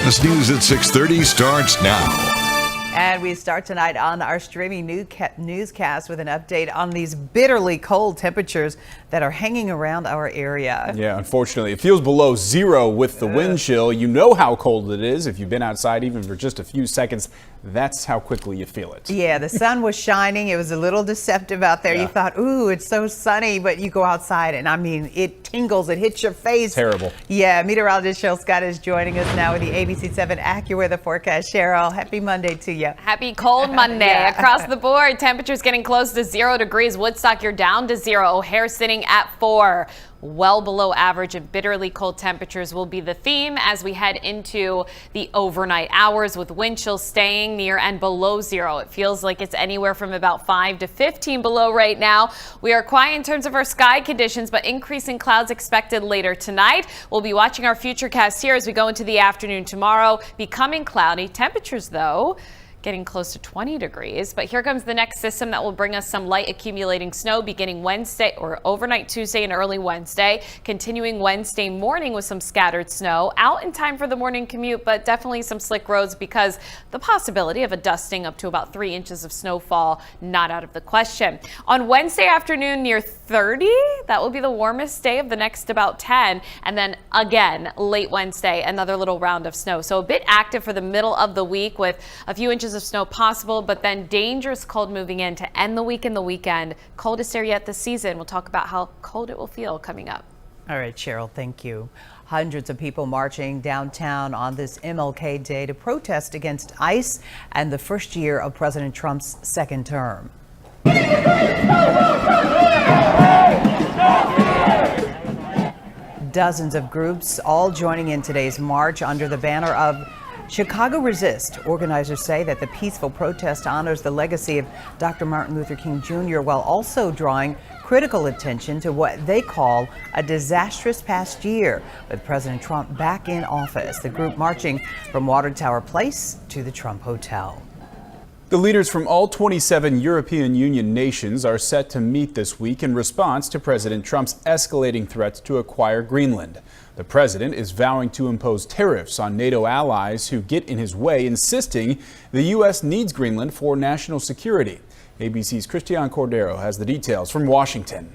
Eyewitness News at 6:30 starts now. And we start tonight on our streaming newscast with an update on these bitterly cold temperatures that are hanging around our area. Yeah, unfortunately, it feels below zero with the wind chill. You know how cold it is. If you've been outside even for just a few seconds, that's how quickly you feel it. Yeah, the sun was shining. It was a little deceptive out there. Yeah. You thought, ooh, it's so sunny, but you go outside and I mean, it tingles, it hits your face. Terrible. Yeah, meteorologist Cheryl Scott is joining us now with the ABC7 AccuWeather forecast. Cheryl, happy Monday to you. Happy cold Monday. Yeah. Across the board, temperatures getting close to 0 degrees. Woodstock, you're down to 0. O'Hare sitting at 4. Well below average and bitterly cold temperatures will be the theme as we head into the overnight hours, with wind chills staying near and below 0. It feels like it's anywhere from about 5 to 15 below right now. We are quiet in terms of our sky conditions, but increasing clouds expected later tonight. We'll be watching our futurecast here as we go into the afternoon tomorrow. Becoming cloudy. Temperatures, though, getting close to 20 degrees. But here comes the next system that will bring us some light accumulating snow beginning Wednesday or overnight Tuesday and early Wednesday, continuing Wednesday morning with some scattered snow out in time for the morning commute, but definitely some slick roads because the possibility of a dusting up to about 3 inches of snowfall not out of the question. On Wednesday afternoon near 30, that will be the warmest day of the next about 10. And then again, late Wednesday, another little round of snow. So a bit active for the middle of the week with a few inches of snow possible, but then dangerous cold moving in to end the week and the weekend. Coldest area yet this season. We'll talk about how cold it will feel coming up. All right, Cheryl, thank you. Hundreds of people marching downtown on this MLK Day to protest against ICE and the first year of President Trump's second term. Dozens of groups all joining in today's march under the banner of Chicago Resist. Organizers say that the peaceful protest honors the legacy of Dr. Martin Luther King Jr. while also drawing critical attention to what they call a disastrous past year with President Trump back in office. The group marching from Water Tower Place to the Trump Hotel. The leaders from all 27 European Union nations are set to meet this week in response to President Trump's escalating threats to acquire Greenland. The president is vowing to impose tariffs on NATO allies who get in his way, insisting the U.S. needs Greenland for national security. ABC's Christian Cordero has the details from Washington.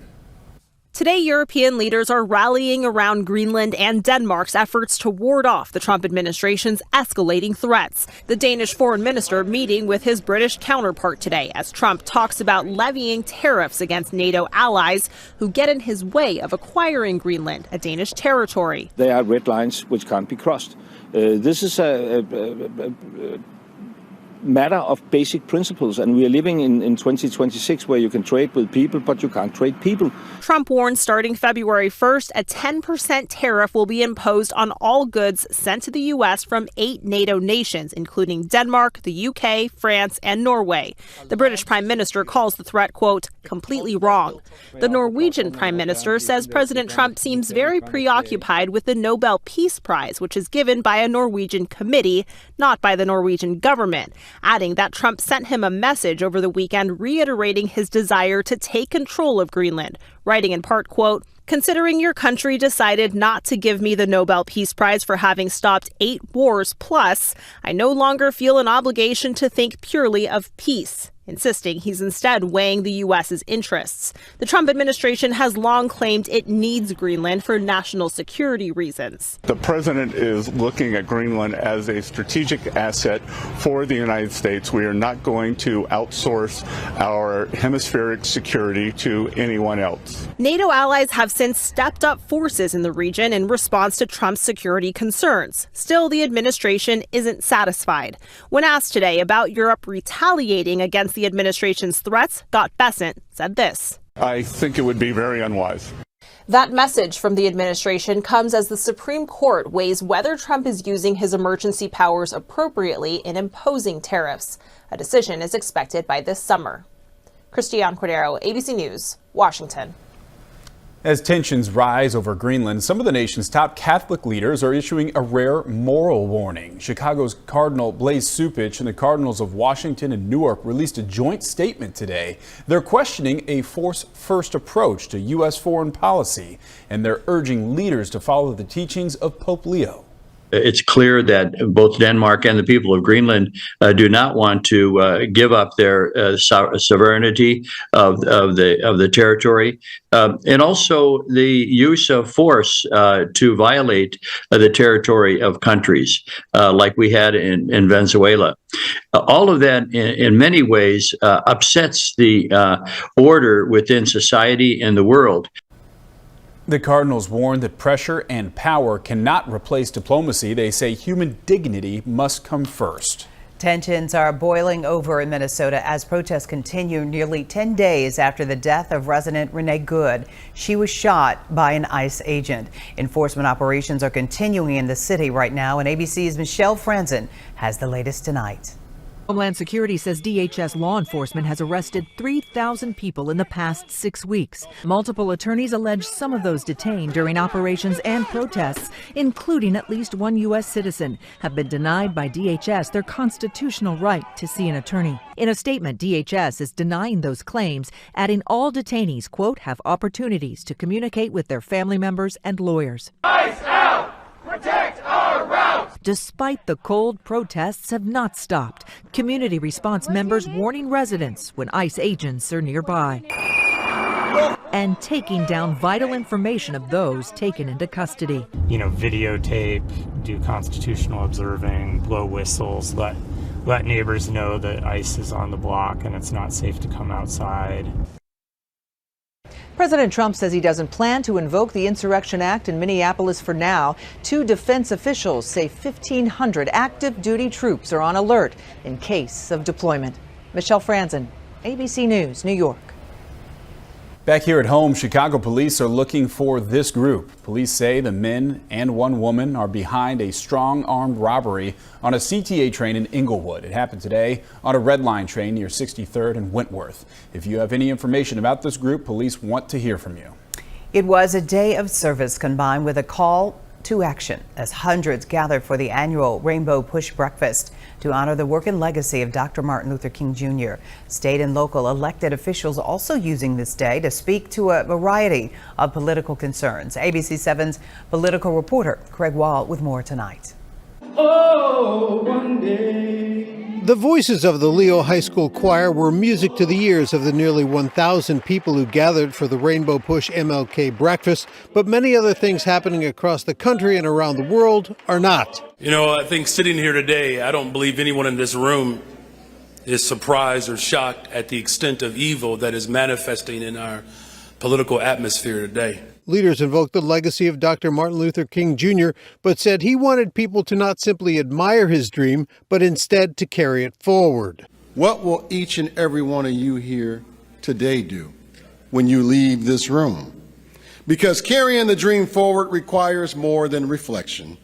Today, European leaders are rallying around Greenland and Denmark's efforts to ward off the Trump administration's escalating threats. The Danish foreign minister meeting with his British counterpart today as Trump talks about levying tariffs against NATO allies who get in his way of acquiring Greenland, a Danish territory. There are red lines which can't be crossed. This is a matter of basic principles, and we are living in 2026 where you can trade with people, but you can't trade people. Trump warned starting February 1st, a 10% tariff will be imposed on all goods sent to the U.S. from 8 NATO nations, including Denmark, the UK, France, and Norway. The British Prime Minister calls the threat, quote, completely wrong. The Norwegian Prime Minister says President Trump seems very preoccupied with the Nobel Peace Prize, which is given by a Norwegian committee, not by the Norwegian government, adding that Trump sent him a message over the weekend reiterating his desire to take control of Greenland, writing in part, quote, considering your country decided not to give me the Nobel Peace Prize for having stopped 8 wars plus, I no longer feel an obligation to think purely of peace, insisting he's instead weighing the U.S.'s interests. The Trump administration has long claimed it needs Greenland for national security reasons. The president is looking at Greenland as a strategic asset for the United States. We are not going to outsource our hemispheric security to anyone else. NATO allies have since stepped up forces in the region in response to Trump's security concerns. Still, the administration isn't satisfied. When asked today about Europe retaliating against the administration's threats, Scott Bessent said this. I think it would be very unwise. That message from the administration comes as the Supreme Court weighs whether Trump is using his emergency powers appropriately in imposing tariffs. A decision is expected by this summer. Christian Cordero, ABC News, Washington. As tensions rise over Greenland, some of the nation's top Catholic leaders are issuing a rare moral warning. Chicago's Cardinal Blaise Cupich and the Cardinals of Washington and Newark released a joint statement today. They're questioning a force-first approach to U.S. foreign policy, and they're urging leaders to follow the teachings of Pope Leo. it's clear that both Denmark and the people of Greenland do not want to give up their sovereignty of the territory, and also the use of force to violate the territory of countries like we had in Venezuela. All of that, in many ways, upsets the order within society and the world. The Cardinals warned that pressure and power cannot replace diplomacy. They say human dignity must come first. Tensions are boiling over in Minnesota as protests continue nearly 10 days after the death of resident Renee Good. She was shot by an ICE agent. Enforcement operations are continuing in the city right now, and ABC's Michelle Franzen has the latest tonight. Homeland Security says DHS law enforcement has arrested 3,000 people in the past 6 weeks. Multiple attorneys allege some of those detained during operations and protests, including at least one U.S. citizen, have been denied by DHS their constitutional right to see an attorney. In a statement, DHS is denying those claims, adding all detainees, quote, have opportunities to communicate with their family members and lawyers. ICE out! Protect our routes! Despite the cold, protests have not stopped. Community response members warning residents when ICE agents are nearby and taking down vital information of those taken into custody. You know, videotape, do constitutional observing, blow whistles, let neighbors know that ICE is on the block and it's not safe to come outside. President Trump says he doesn't plan to invoke the Insurrection Act in Minneapolis for now. 2 defense officials say 1,500 active duty troops are on alert in case of deployment. Michelle Franzen, ABC News, New York. Back here at home, Chicago police are looking for this group. Police say the men and one woman are behind a strong armed robbery on a CTA train in Inglewood. It happened today on a Red Line train near 63rd and Wentworth. If you have any information about this group, police want to hear from you. It was a day of service combined with a call to action as hundreds gathered for the annual Rainbow Push Breakfast to honor the work and legacy of Dr. Martin Luther King Jr. State and local elected officials also using this day to speak to a variety of political concerns. ABC7's political reporter Craig Wall with more tonight. Oh, one day. The voices of the Leo High School choir were music to the ears of the nearly 1,000 people who gathered for the Rainbow Push MLK breakfast, but many other things happening across the country and around the world are not. You know, I think sitting here today, I don't believe anyone in this room is surprised or shocked at the extent of evil that is manifesting in our political atmosphere today. Leaders invoked the legacy of Dr. Martin Luther King Jr., but said he wanted people to not simply admire his dream, but instead to carry it forward. What will each and every one of you here today do when you leave this room? Because carrying the dream forward requires more than reflection.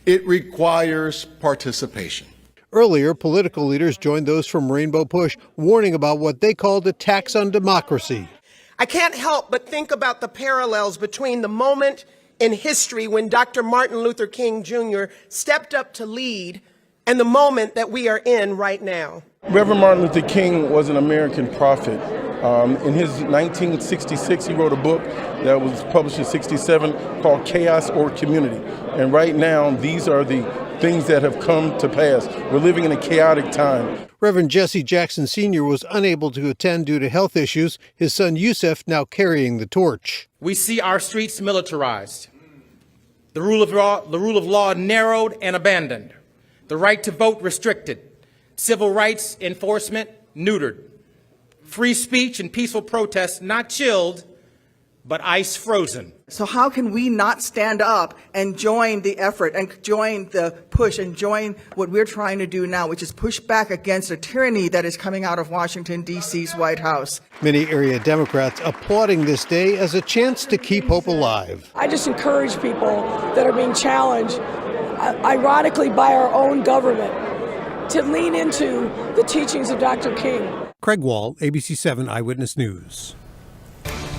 It requires participation. Earlier, political leaders joined those from Rainbow Push, warning about what they called attacks on democracy. I can't help but think about the parallels between the moment in history when Dr. Martin Luther King Jr. stepped up to lead and the moment that we are in right now. Reverend Martin Luther King was an American prophet. In his 1966, he wrote a book that was published in 67 called Chaos or Community. And right now, these are the things that have come to pass. We're living in a chaotic time. Reverend Jesse Jackson Sr. was unable to attend due to health issues, his son Yusef now carrying the torch. We see our streets militarized, the rule of law narrowed and abandoned, the right to vote restricted, civil rights enforcement neutered, free speech and peaceful protests not chilled, but ice frozen. So how can we not stand up and join the effort and join the push and join what we're trying to do now, which is push back against a tyranny that is coming out of Washington, D.C.'s White House? Many area Democrats applauding this day as a chance to keep hope alive. I just encourage people that are being challenged, ironically by our own government, to lean into the teachings of Dr. King. Craig Wall, ABC7 Eyewitness News.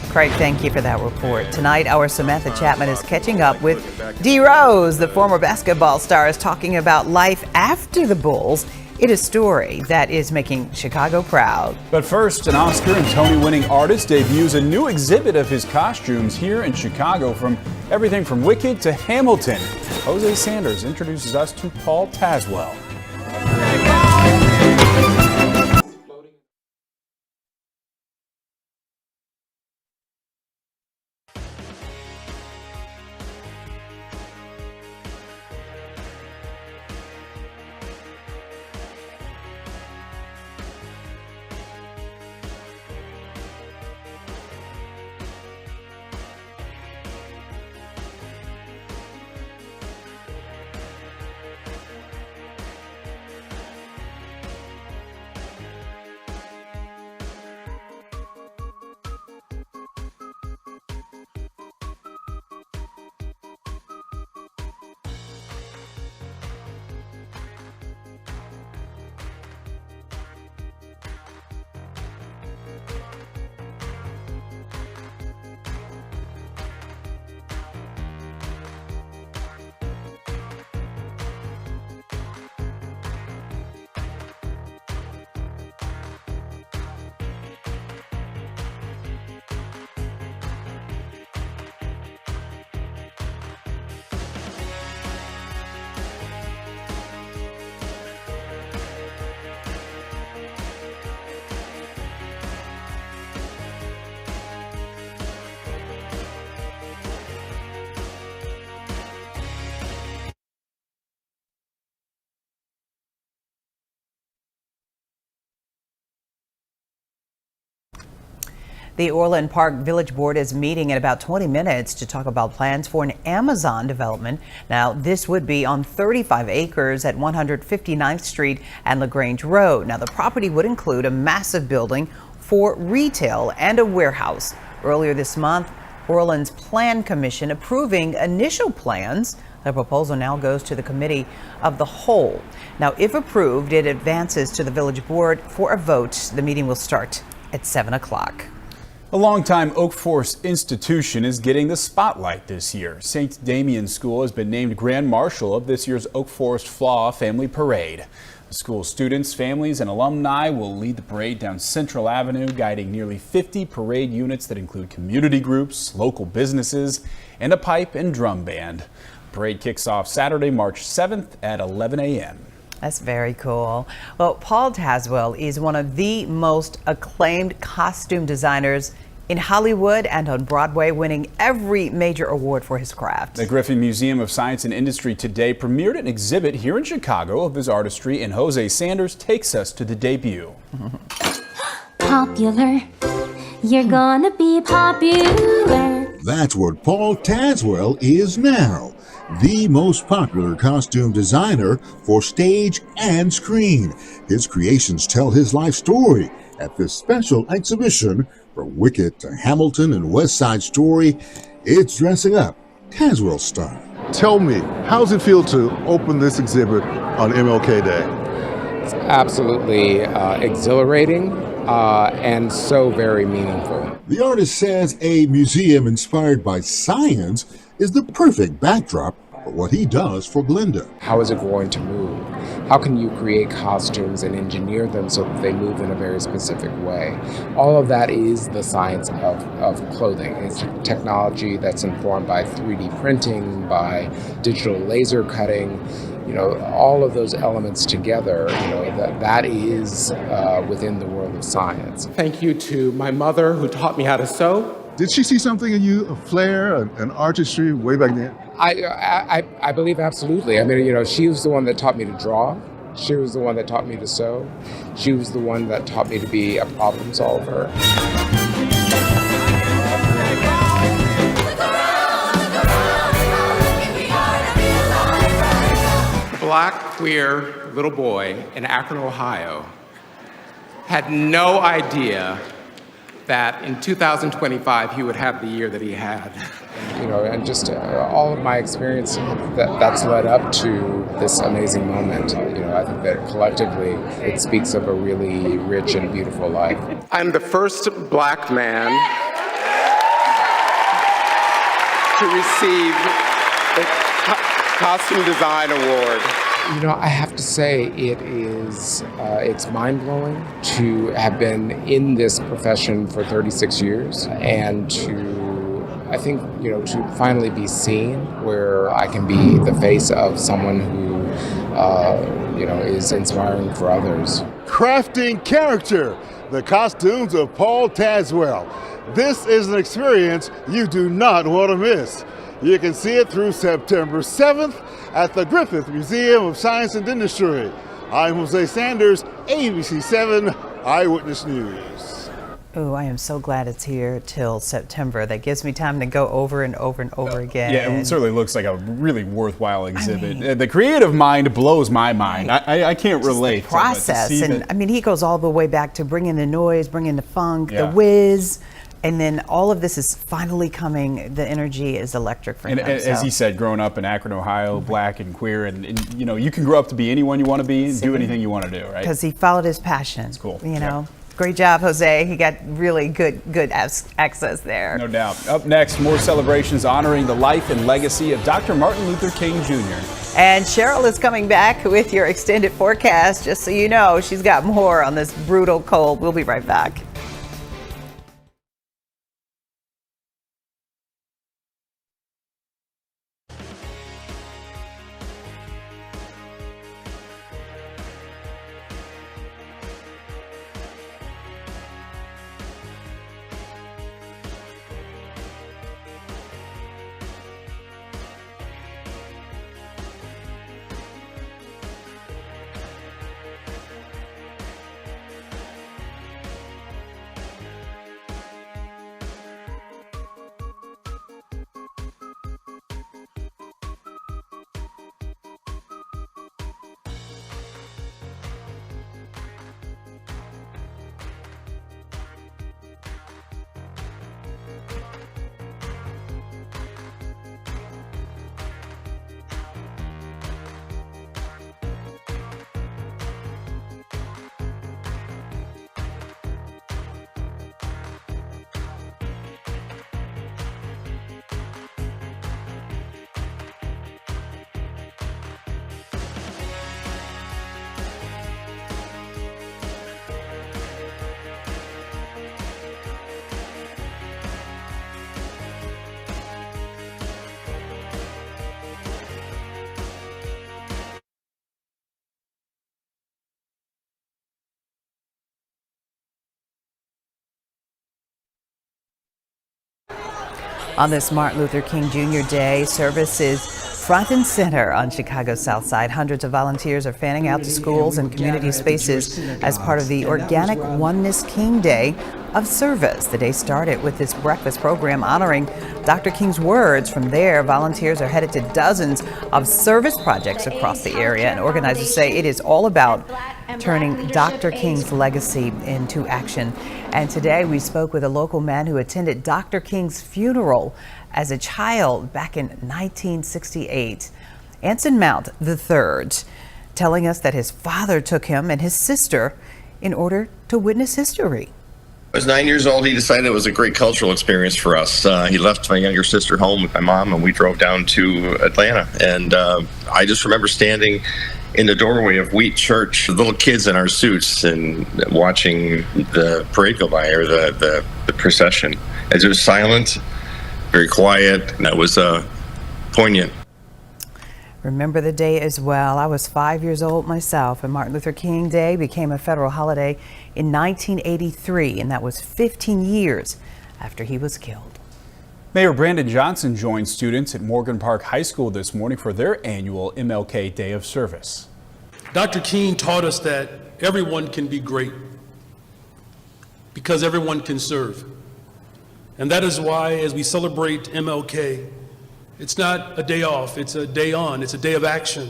Craig, thank you for that report. Tonight, our Samantha Chapman is catching up with Derrick Rose. The former basketball star is talking about life after the Bulls It is a story that is making Chicago proud. But first, an Oscar and Tony-winning artist debuts a new exhibit of his costumes here in Chicago, from everything from Wicked to Hamilton. Jose Sanders introduces us to Paul Tazwell. The Orland Park Village Board is meeting in about 20 minutes to talk about plans for an Amazon development. Now, this would be on 35 acres at 159th Street and LaGrange Road. Now, the property would include a massive building for retail and a warehouse. Earlier this month, Orland's Plan Commission approving initial plans. The proposal now goes to the Committee of the Whole. Now, if approved, it advances to the Village Board for a vote. The meeting will start at 7 o'clock. A longtime Oak Forest institution is getting the spotlight this year. St. Damian's School has been named Grand Marshal of this year's Oak Forest Flaw Family Parade. The school's students, families, and alumni will lead the parade down Central Avenue, guiding nearly 50 parade units that include community groups, local businesses, and a pipe and drum band. The parade kicks off Saturday, March 7th at 11 a.m. That's very cool. Well, Paul Tazwell is one of the most acclaimed costume designers in Hollywood and on Broadway, winning every major award for his craft. The Griffin Museum of Science and Industry today premiered an exhibit here in Chicago of his artistry, and Jose Sanders takes us to the debut. Popular, you're gonna be popular. That's what Paul Tazwell is now. The most popular costume designer for stage and screen. His creations tell his life story at this special exhibition. From Wicked to Hamilton and West Side Story, it's dressing up Tazwell style. Tell me, how does it feel to open this exhibit on MLK Day? It's absolutely exhilarating and so very meaningful. The artist says a museum inspired by science is the perfect backdrop for what he does for Glinda. How is it going to move? How can you create costumes and engineer them so that they move in a very specific way? All of that is the science of clothing. It's technology that's informed by 3D printing, by digital laser cutting, all of those elements together, that is within the world of science. Thank you to my mother who taught me how to sew. Did she see something in you, a flair, an artistry way back then? I believe absolutely. I mean, she was the one that taught me to draw. She was the one that taught me to sew. She was the one that taught me to be a problem solver. Black, queer little boy in Akron, Ohio, had no idea that in 2025 he would have the year that he had. And just all of my experience that's led up to this amazing moment. I think that collectively it speaks of a really rich and beautiful life. I'm the first Black man to receive the Costume Design Award. You know, I have to say it's mind-blowing to have been in this profession for 36 years and I think, to finally be seen where I can be the face of someone who, is inspiring for others. Crafting character, the costumes of Paul Tazwell. This is an experience you do not want to miss. You can see it through September 7th at the Griffith Museum of Science and Industry. I'm Jose Sanders, ABC7 Eyewitness News. Oh, I am so glad it's here till September. That gives me time to go over and over and over again. Yeah, it certainly looks like a really worthwhile exhibit. The creative mind blows my mind. I can't relate. The process, he goes all the way back to bringing the noise, bringing the funk, the whiz. And then all of this is finally coming. The energy is electric for him. And as he said, growing up in Akron, Ohio, black and queer, and you can grow up to be anyone you want to be and do anything you want to do, right? Because he followed his passion. It's cool. Great job, Jose. He got really good access there. No doubt. Up next, more celebrations honoring the life and legacy of Dr. Martin Luther King Jr. And Cheryl is coming back with your extended forecast. Just so you know, she's got more on this brutal cold. We'll be right back. On this Martin Luther King Jr. Day, service is front and center on Chicago's South Side. Hundreds of volunteers are fanning out to schools and community spaces as part of the Organic Oneness King Day of Service. The day started with this breakfast program honoring Dr. King's words. From there, volunteers are headed to dozens of service projects across the area, and organizers say it is all about turning Dr. King's legacy into action. And today we spoke with a local man who attended Dr. King's funeral as a child back in 1968. Anson Mount III telling us that his father took him and his sister in order to witness history. I was 9 years old. He decided it was a great cultural experience for us. He left my younger sister home with my mom, and we drove down to Atlanta. And I just remember standing in the doorway of Wheat Church, little kids in our suits, and watching the parade go by, or the procession. As it was silent, very quiet, and that was poignant. Remember the day as well. I was 5 years old myself, and Martin Luther King Day became a federal holiday in 1983, and that was 15 years after he was killed. Mayor Brandon Johnson joined students at Morgan Park High School this morning for their annual MLK Day of Service. Dr. King taught us that everyone can be great because everyone can serve. And that is why, as we celebrate MLK, it's not a day off, it's a day on, it's a day of action.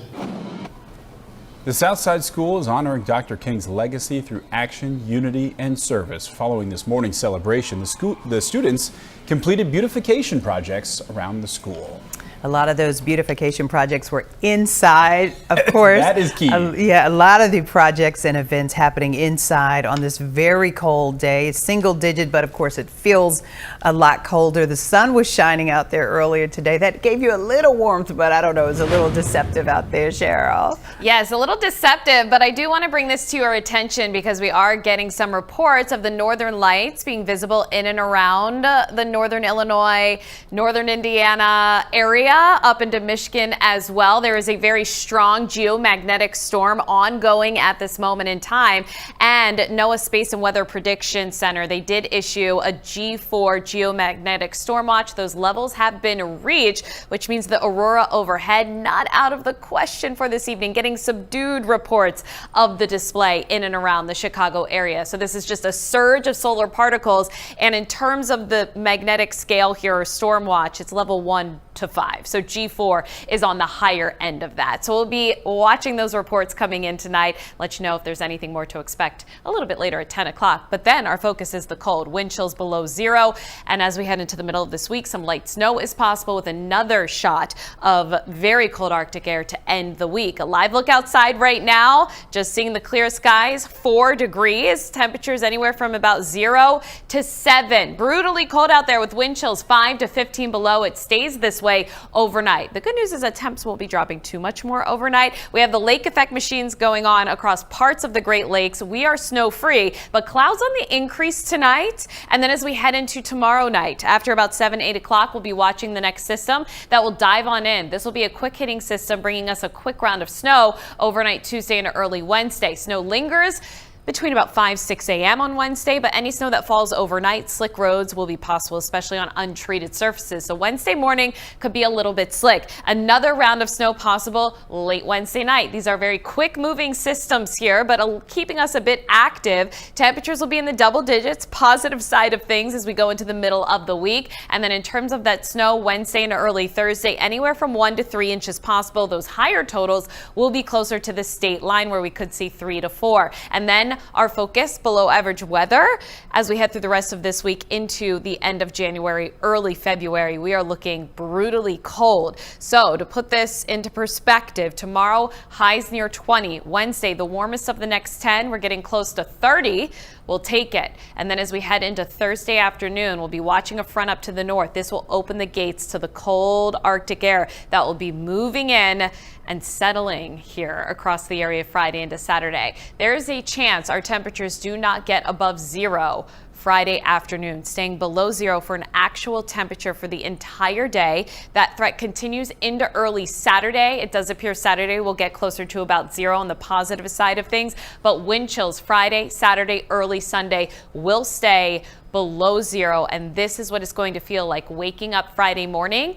The Southside School is honoring Dr. King's legacy through action, unity, and service. Following this morning's celebration, the students completed beautification projects around the school. A lot of those beautification projects were inside, of course. That is key. Yeah, a lot of the projects and events happening inside on this very cold day. It's single digit, but of course it feels a lot colder. The sun was shining out there earlier today. That gave you a little warmth, but I don't know, it was a little deceptive out there, Cheryl. Yes, a little deceptive, but I do want to bring this to your attention because we are getting some reports of the northern lights being visible in and around the northern Illinois, northern Indiana area, up into Michigan as well. There is a very strong geomagnetic storm ongoing at this moment in time, and NOAA Space and Weather Prediction Center, they did issue a G4 geomagnetic storm watch. Those levels have been reached, which means the aurora overhead not out of the question for this evening. Getting subdued reports of the display in and around the Chicago area. So this is just a surge of solar particles, and in terms of the magnetic scale here, or storm watch, it's level 1 to 5. So G4 is on the higher end of that. So we'll be watching those reports coming in tonight. Let you know if there's anything more to expect a little bit later at 10 o'clock. But then our focus is the cold. Wind chills below 0. And as we head into the middle of this week, some light snow is possible with another shot of very cold Arctic air to end the week. A live look outside right now, just seeing the clear skies, 4 degrees. Temperatures anywhere from about 0 to 7. Brutally cold out there with wind chills 5 to 15 below. It stays this way overnight. The good news is that temps won't be dropping too much more overnight. We have the lake effect machines going on across parts of the Great Lakes. We are snow free, but clouds on the increase tonight. And then as we head into tomorrow night, after about 7, 8 o'clock, we'll be watching the next system that will dive on in. This will be a quick hitting system bringing us a quick round of snow overnight Tuesday and early Wednesday. Snow lingers between about 5, 6 a.m. on Wednesday, but any snow that falls overnight, slick roads will be possible, especially on untreated surfaces. So Wednesday morning could be a little bit slick. Another round of snow possible late Wednesday night. These are very quick moving systems here, but keeping us a bit active. Temperatures will be in the double digits, positive side of things as we go into the middle of the week. And then in terms of that snow, Wednesday and early Thursday, anywhere from 1 to 3 inches possible. Those higher totals will be closer to the state line where we could see 3 to 4. And then our focus, below average weather as we head through the rest of this week into the end of January, early February. We are looking brutally cold. So to put this into perspective, tomorrow highs near 20. Wednesday, the warmest of the next 10. We're getting close to 30. We'll take it. And then as we head into Thursday afternoon, we'll be watching a front up to the north. This will open the gates to the cold Arctic air that will be moving in and settling here across the area Friday into Saturday. There is a chance our temperatures do not get above 0 Friday afternoon, staying below 0 for an actual temperature for the entire day. That threat continues into early Saturday. It does appear Saturday will get closer to about 0 on the positive side of things, but wind chills Friday, Saturday, early Sunday will stay below 0, and this is what it's going to feel like waking up Friday morning.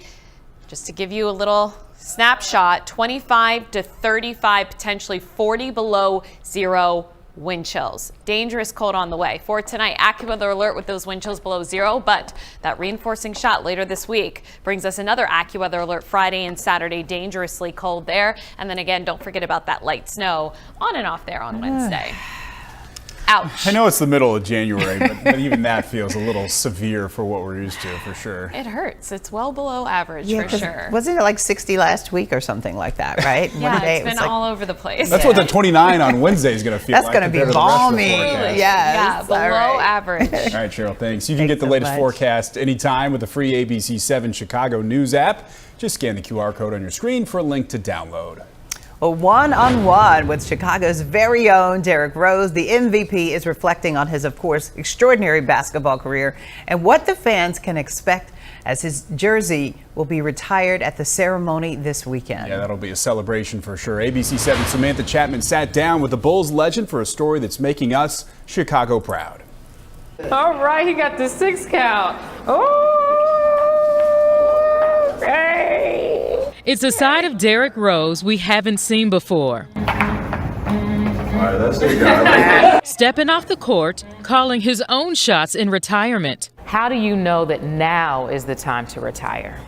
Just to give you a little snapshot, 25 to 35, potentially 40 below 0 wind chills. Dangerous cold on the way. For tonight, AccuWeather alert with those wind chills below 0, but that reinforcing shot later this week brings us another AccuWeather alert Friday and Saturday, dangerously cold there. And then again, don't forget about that light snow on and off there on Wednesday. Ouch. I know it's the middle of January, but even that feels a little severe for what we're used to, for sure. It hurts. It's well below average, Yeah, for sure. Wasn't it like 60 last week or something like that, right? Yeah, One day it's been like, all over the place. That's what the 29 on Wednesday is going to feel That's like. going to be balmy. Yes. Yeah, below average. All right, Cheryl, thanks. You can get the latest forecast anytime with the free ABC7 Chicago News app. Just scan the QR code on your screen for a link to download. A one-on-one with Chicago's very own Derrick Rose. The MVP is reflecting on his, of course, extraordinary basketball career and what the fans can expect as his jersey will be retired at the ceremony this weekend. Yeah, that'll be a celebration for sure. ABC7 Samantha Chapman sat down with the Bulls legend for a story that's making us Chicago proud. All right, he got the 6 count. Oh, hey. It's a side of Derrick Rose we haven't seen before. All right, that's it, guys. Stepping off the court, calling his own shots in retirement. How do you know that now is the time to retire?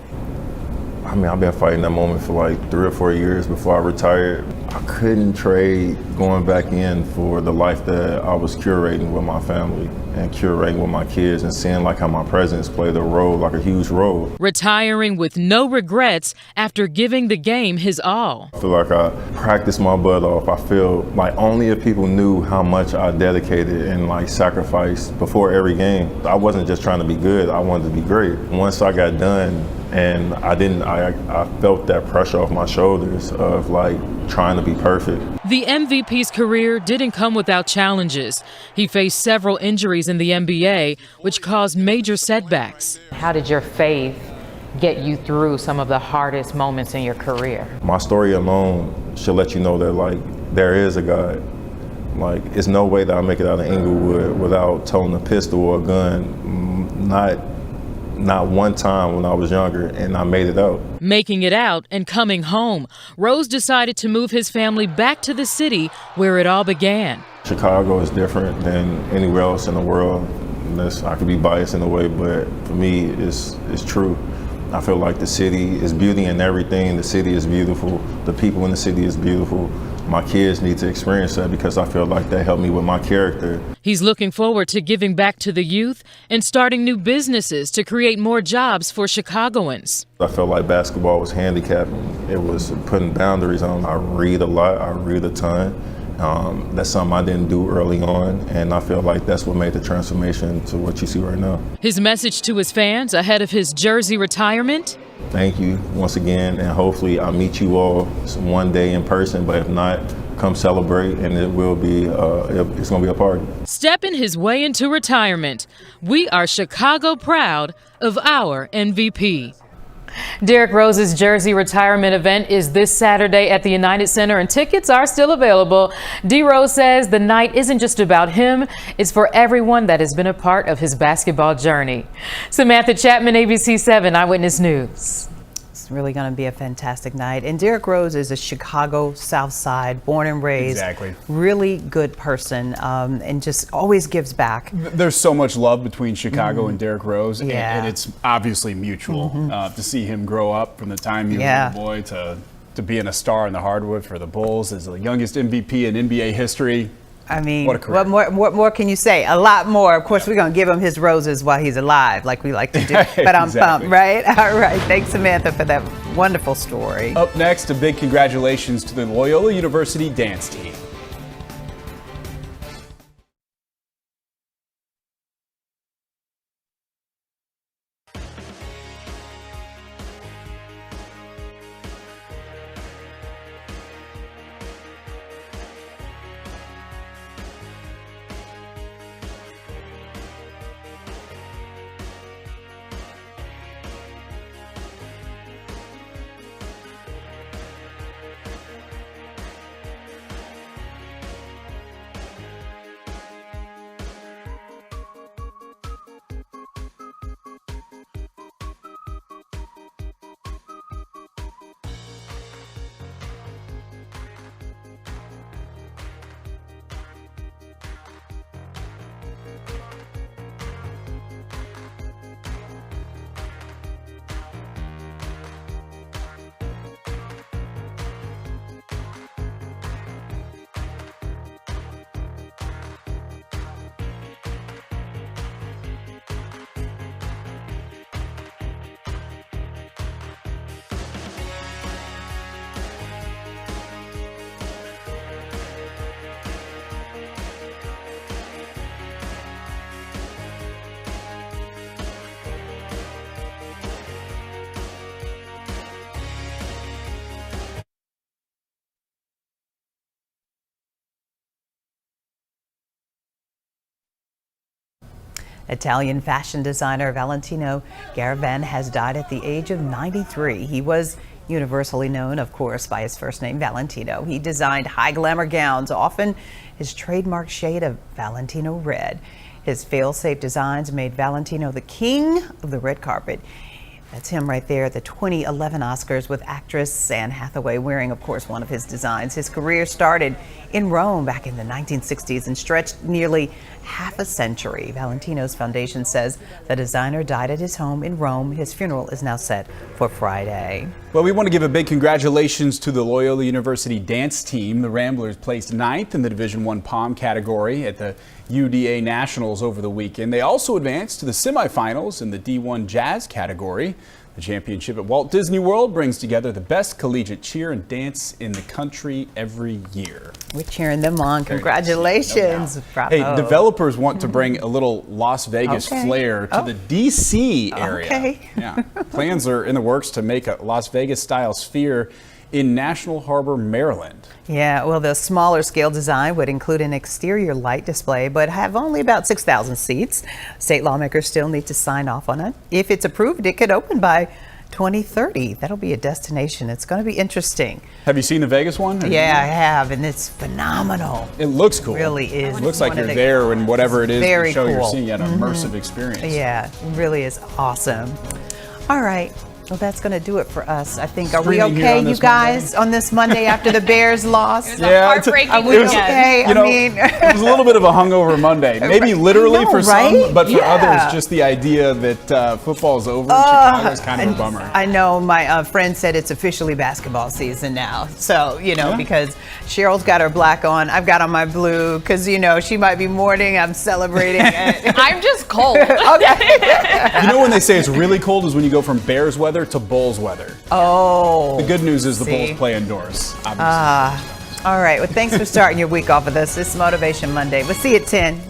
I mean, I've been fighting that moment for like 3 or 4 years before I retired. I couldn't trade going back in for the life that I was curating with my family and curating with my kids and seeing like how my presence played a role, like a huge role. Retiring with no regrets after giving the game his all. I feel like I practiced my butt off. I feel like only if people knew how much I dedicated and like sacrificed before every game. I wasn't just trying to be good, I wanted to be great. Once I got done and I felt that pressure off my shoulders of like trying to be perfect. The MVP's career didn't come without challenges. He faced several injuries in the NBA, which caused major setbacks. How did your faith get you through some of the hardest moments in your career? My story alone should let you know that like there is a God. Like it's no way that I make it out of Inglewood without toting a pistol or a gun. Not one time when I was younger, and I made it out. Making it out and coming home, Rose decided to move his family back to the city where it all began. Chicago is different than anywhere else in the world. I could be biased in a way, but for me, it's true. I feel like the city is beauty in everything. The city is beautiful. The people in the city is beautiful. My kids need to experience that because I feel like that helped me with my character. He's looking forward to giving back to the youth and starting new businesses to create more jobs for Chicagoans. I felt like basketball was handicapping. It was putting boundaries on. I read a lot, I read a ton. That's something I didn't do early on, and I feel like that's what made the transformation to what you see right now. His message to his fans ahead of his jersey retirement? Thank you once again, and hopefully I'll meet you all one day in person, but if not, come celebrate, and it will be, it's gonna be a party. Stepping his way into retirement, we are Chicago proud of our MVP. Derrick Rose's jersey retirement event is this Saturday at the United Center, and tickets are still available. D. Rose says the night isn't just about him, it's for everyone that has been a part of his basketball journey. Samantha Chapman, ABC7 Eyewitness News. It's really going to be a fantastic night. And Derrick Rose is a Chicago South Side, born and raised. Exactly. Really good person, and just always gives back. There's so much love between Chicago and Derrick Rose, Yeah. and it's obviously mutual. To see him grow up from the time he was a boy to being a star in the hardwood for the Bulls as the youngest MVP in NBA history. I mean, what a career. what more can you say? A lot more. Of course, we're going to give him his roses while he's alive, like we like to do. But I'm pumped, right? All right. Thanks, Samantha, for that wonderful story. Up next, a big congratulations to the Loyola University dance team. Italian fashion designer Valentino Garavaglia has died at the age of 93. He was universally known, of course, by his first name, Valentino. He designed high glamour gowns, often his trademark shade of Valentino red. His fail-safe designs made Valentino the king of the red carpet. That's him right there at the 2011 Oscars with actress Anne Hathaway wearing, of course, one of his designs. His career started in Rome back in the 1960s and stretched nearly half a century. Valentino's Foundation says the designer died at his home in Rome. His funeral is now set for Friday. Well, we want to give a big congratulations to the Loyola University dance team. The Ramblers placed 9th in the Division I Pom category at the UDA Nationals over the weekend. They also advanced to the semifinals in the D1 Jazz category. The championship at Walt Disney World brings together the best collegiate cheer and dance in the country every year. We're cheering them on. Congratulations. No doubt. Hey, developers want to bring a little Las Vegas flair to the DC area. Okay. Yeah. Plans are in the works to make a Las Vegas style sphere in National Harbor, Maryland. Yeah, well, the smaller scale design would include an exterior light display, but have only about 6,000 seats. State lawmakers still need to sign off on it. If it's approved, it could open by 2030. That'll be a destination. It's going to be interesting. Have you seen the Vegas one? Yeah, I have, and it's phenomenal. It looks cool. It really is. It looks like you're there and whatever it is Very the show cool. you're seeing, an immersive experience. Yeah, it really is awesome. All right. Well, that's going to do it for us, I think. Are we Streaming here okay, on you this guys, on this Monday after the Bears lost? Yeah, heartbreaking Are we okay? You know, it was a little bit of a hungover Monday. Maybe literally for some, but for others, just the idea that football's over in Chicago is kind of a bummer. I know my friend said it's officially basketball season now. So, you know, because Cheryl's got her black on, I've got on my blue, because, you know, she might be mourning, I'm celebrating. I'm just cold. Okay. You know when they say it's really cold is when you go from Bears weather to Bulls weather. Oh. The good news is the Bulls play indoors, obviously. All right. Well, thanks for starting your week off with us. This is Motivation Monday. We'll see you at 10.